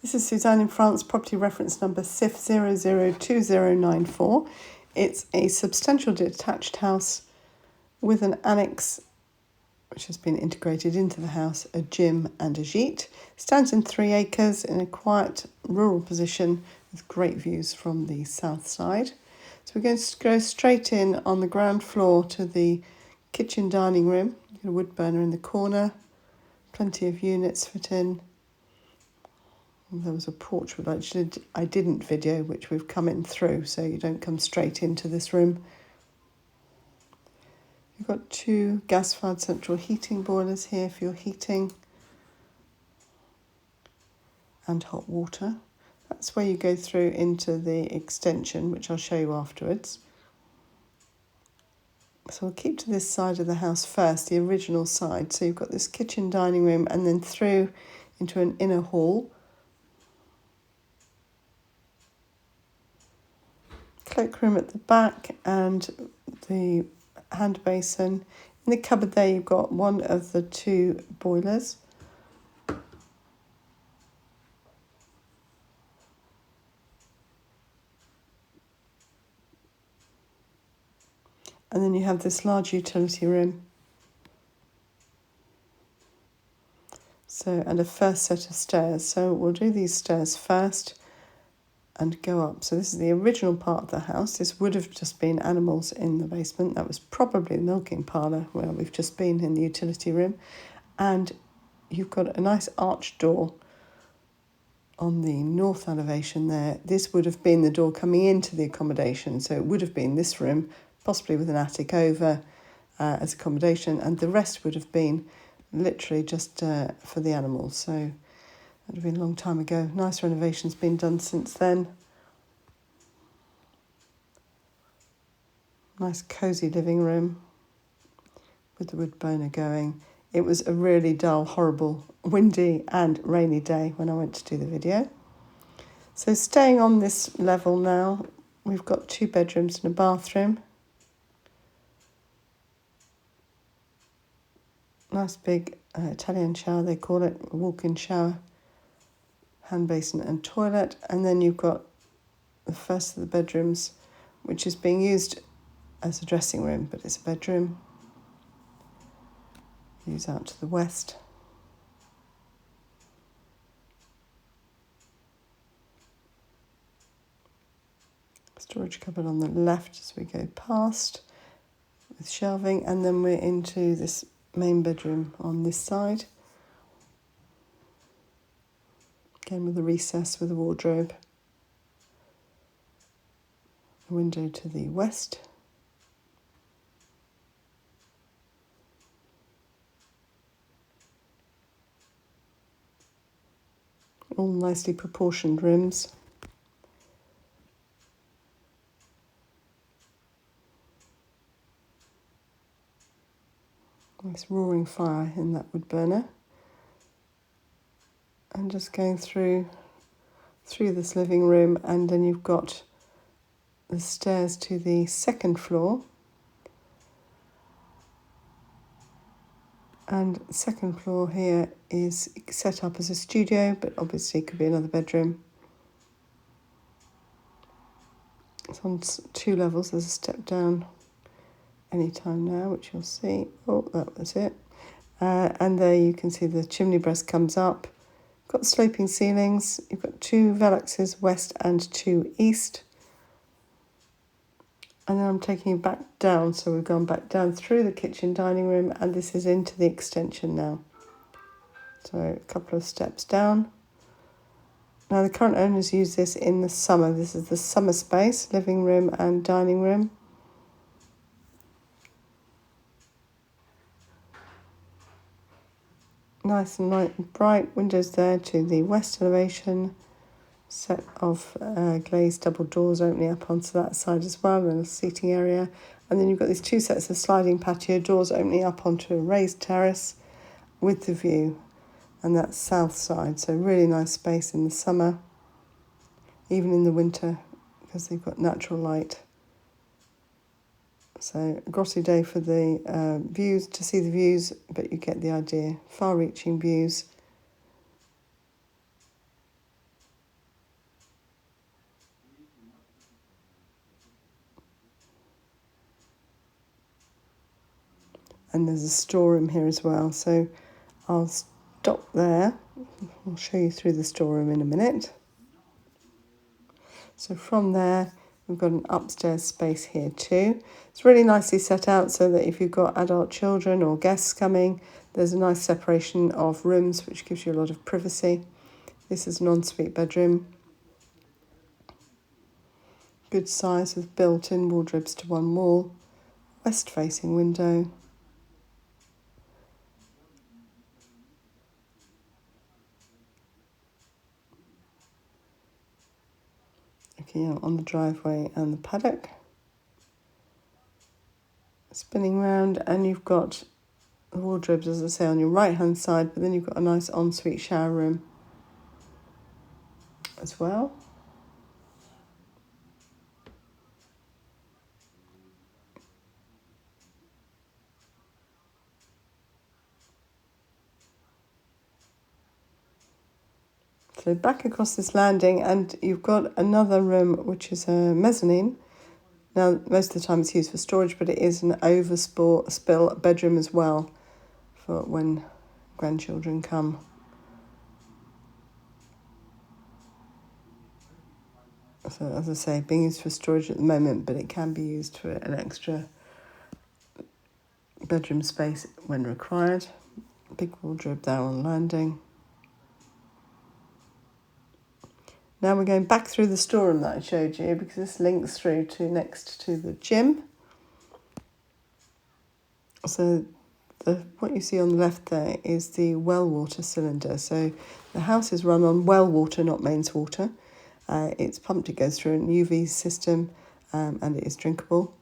This is Suzanne in France, property reference number SIF 002094. It's a substantial detached house with an annex which has been integrated into the house, a gym and a gîte. Stands in 3 acres in a quiet rural position with great views from the south side. So we're going to go straight in on the ground floor to the kitchen dining room. You've got a wood burner in the corner, plenty of units fit in. There was a porch which I didn't video, which we've come in through, so you don't come straight into this room. You've got 2 gas-fired central heating boilers here for your heating and hot water. That's where you go through into the extension, which I'll show you afterwards. So I'll keep to this side of the house first, the original side. So you've got this kitchen dining room and then through into an inner hall. Cloakroom at the back and the hand basin. In the cupboard there you've got one of the 2 boilers. And then you have this large utility room. So, and a first set of stairs. So we'll do these stairs first and go up. So this is the original part of the house. This would have just been animals in the basement. That was probably the milking parlour where we've just been in the utility room. And you've got a nice arched door on the north elevation there. This would have been the door coming into the accommodation. So it would have been this room, possibly with an attic over as accommodation. And the rest would have been literally just for the animals. So that would have been a long time ago. Nice renovations been done since then. Nice cosy living room with the wood burner going. It was a really dull, horrible, windy and rainy day when I went to do the video. So staying on this level now, we've got 2 bedrooms and a bathroom. Nice big Italian shower, they call it, a walk-in shower. Hand basin and toilet, and then you've got the first of the bedrooms, which is being used as a dressing room, but it's a bedroom. Views out to the west. Storage cupboard on the left as we go past with shelving, and then we're into this main bedroom on this side. Again with a recess with a wardrobe. A window to the west. All nicely proportioned rooms. Nice roaring fire in that wood burner. And just going through this living room, and then you've got the stairs to the second floor. And the second floor here is set up as a studio, but obviously it could be another bedroom. It's on 2 levels. There's a step down anytime now, which you'll see. Oh, that was it. And there you can see the chimney breast comes up. Got sloping ceilings. You've got 2 velexes, west and 2 east. And then I'm taking you back down, so we've gone back down through the kitchen dining room, and this is into the extension now. So a couple of steps down. Now the current owners use this in the summer. This is the summer space, living room and dining room. Nice and light and bright. Windows there to the west elevation. Set of glazed double doors opening up onto that side as well, and a seating area. And then you've got these 2 sets of sliding patio doors opening up onto a raised terrace with the view. And that's south side, so really nice space in the summer, even in the winter, because they've got natural light. So a glossy day for the views, to see the views, but you get the idea. Far-reaching views. And there's a storeroom here as well. So I'll stop there. I'll show you through the storeroom in a minute. So from there, we've got an upstairs space here too. It's really nicely set out so that if you've got adult children or guests coming, there's a nice separation of rooms, which gives you a lot of privacy. This is an ensuite bedroom. Good size with built-in wardrobes to one wall. West-facing window. Looking out on the driveway and the paddock. Spinning round, and you've got the wardrobes, as I say, on your right-hand side, but then you've got a nice ensuite shower room as well. So back across this landing, and you've got another room which is a mezzanine. Now, most of the time it's used for storage, but it is an overspill bedroom as well for when grandchildren come. So, as I say, being used for storage at the moment, but it can be used for an extra bedroom space when required. Big wardrobe there on landing. Now we're going back through the storeroom that I showed you, because this links through to next to the gym. So what you see on the left there is the well water cylinder. So the house is run on well water, not mains water. It's pumped, it goes through an UV system, and it is drinkable.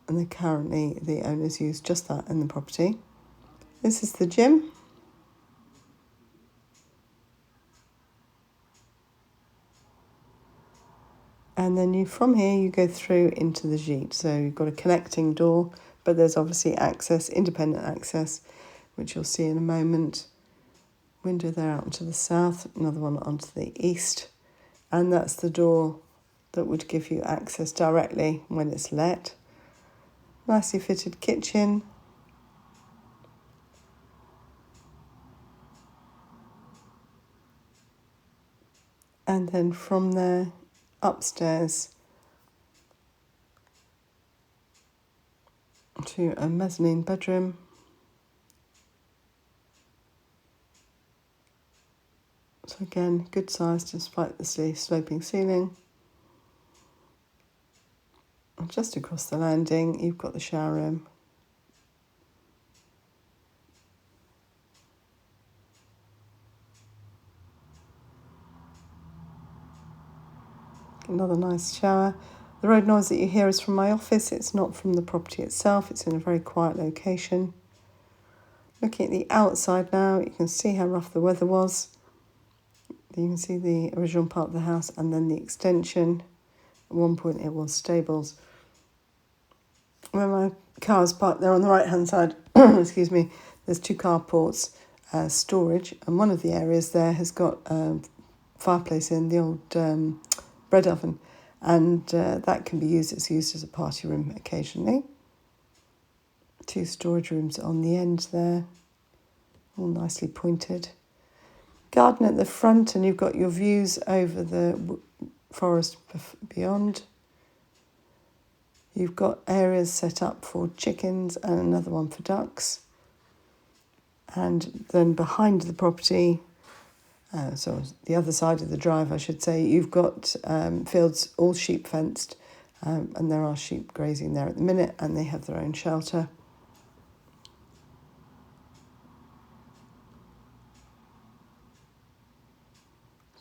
And currently the owners use just that in the property. This is the gym. And then from here you go through into the gîte. So you've got a connecting door, but there's obviously access, independent access, which you'll see in a moment. Window there out to the south, another one onto the east. And that's the door that would give you access directly when it's let. Nicely fitted kitchen. And then from there, upstairs to a mezzanine bedroom. So again, good size despite the sloping ceiling. And just across the landing, you've got the shower room. Another nice shower. The road noise that you hear is from my office. It's not from the property itself. It's in a very quiet location. Looking at the outside now, you can see how rough the weather was. You can see the original part of the house and then the extension. At one point it was stables. When my car's parked there on the right-hand side, excuse me, there's two carports, storage, and one of the areas there has got a fireplace in, the old bread oven, and that can be used. It's used as a party room occasionally. Two storage rooms on the end there, all nicely pointed. Garden at the front, and you've got your views over the forest beyond. You've got areas set up for chickens and another one for ducks. And then behind the property, so the other side of the drive, I should say, you've got fields all sheep fenced, and there are sheep grazing there at the minute, and they have their own shelter.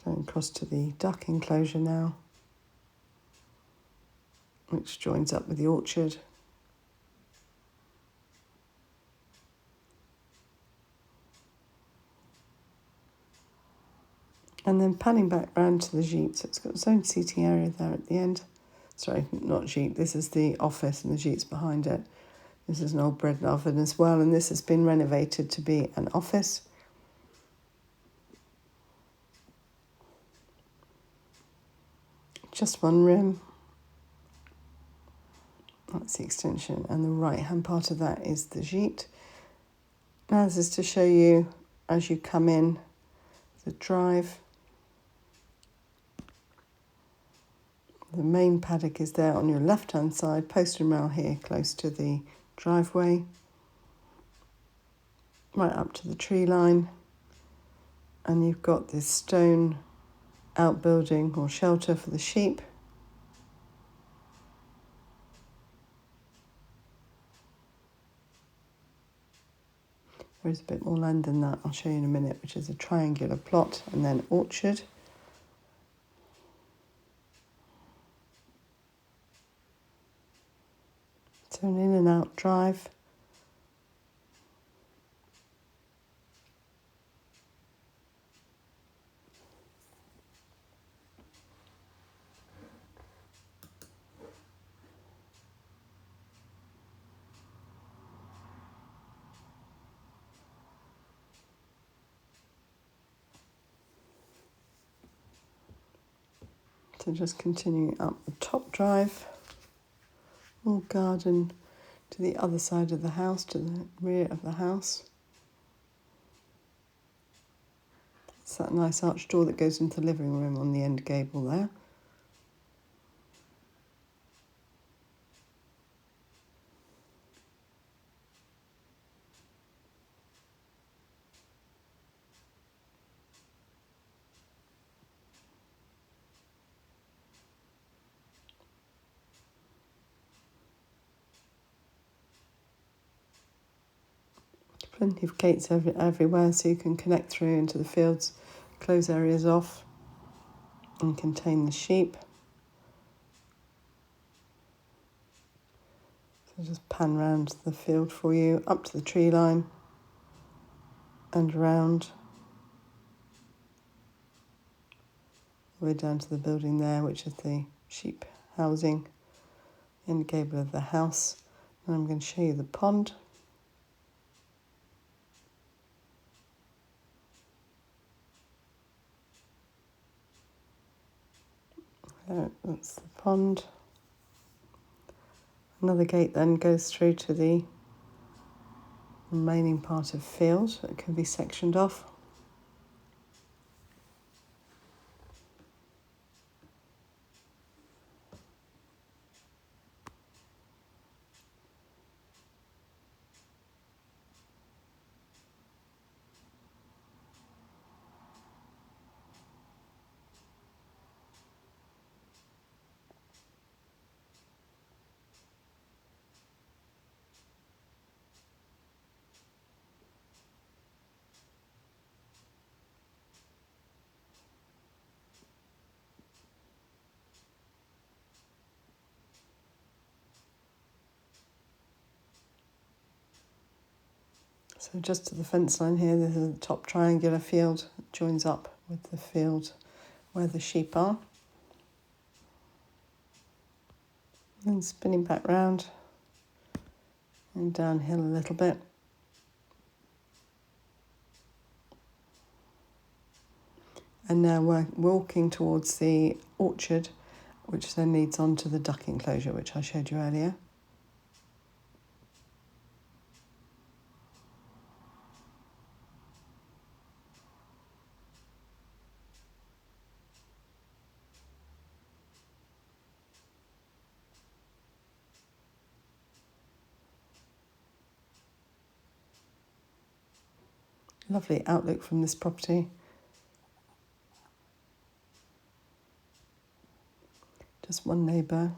So across to the duck enclosure now, which joins up with the orchard. And then panning back round to the gîte. So it's got its own seating area there at the end. Sorry, not gîte. This is the office and the gîte's behind it. This is an old bread oven as well, and this has been renovated to be an office. Just one room. That's the extension, and the right hand part of that is the gîte. Now this is to show you as you come in the drive. The main paddock is there on your left hand side, posted rail here close to the driveway, right up to the tree line, and you've got this stone outbuilding or shelter for the sheep. There is a bit more land than that, I'll show you in a minute, which is a triangular plot, and then orchard. So an in and out drive. So just continuing up the top drive, more garden to the other side of the house, to the rear of the house. It's that nice arched door that goes into the living room on the end gable there. Plenty of gates everywhere, so you can connect through into the fields, close areas off and contain the sheep. So just pan round the field for you, up to the tree line and round, all the way down to the building there, which is the sheep housing, in the gable of the house. And I'm going to show you the pond. That's the pond. Another gate then goes through to the remaining part of field that can be sectioned off. So just to the fence line here, this is the top triangular field that joins up with the field where the sheep are. And spinning back round and downhill a little bit. And now we're walking towards the orchard, which then leads on to the duck enclosure, which I showed you earlier. Lovely outlook from this property. Just one neighbour.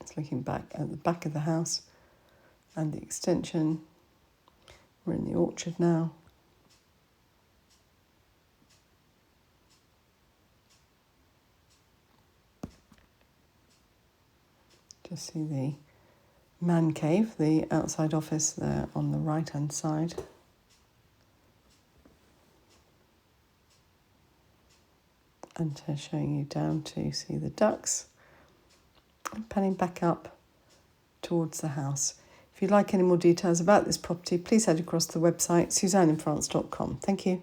It's looking back at the back of the house and the extension. We're in the orchard now. Just see the man cave, the outside office there on the right hand side. And showing you down to see the ducks. And panning back up towards the house. If If you'd like any more details about this property, please head across to the website suzanneinfrance.com. Thank you.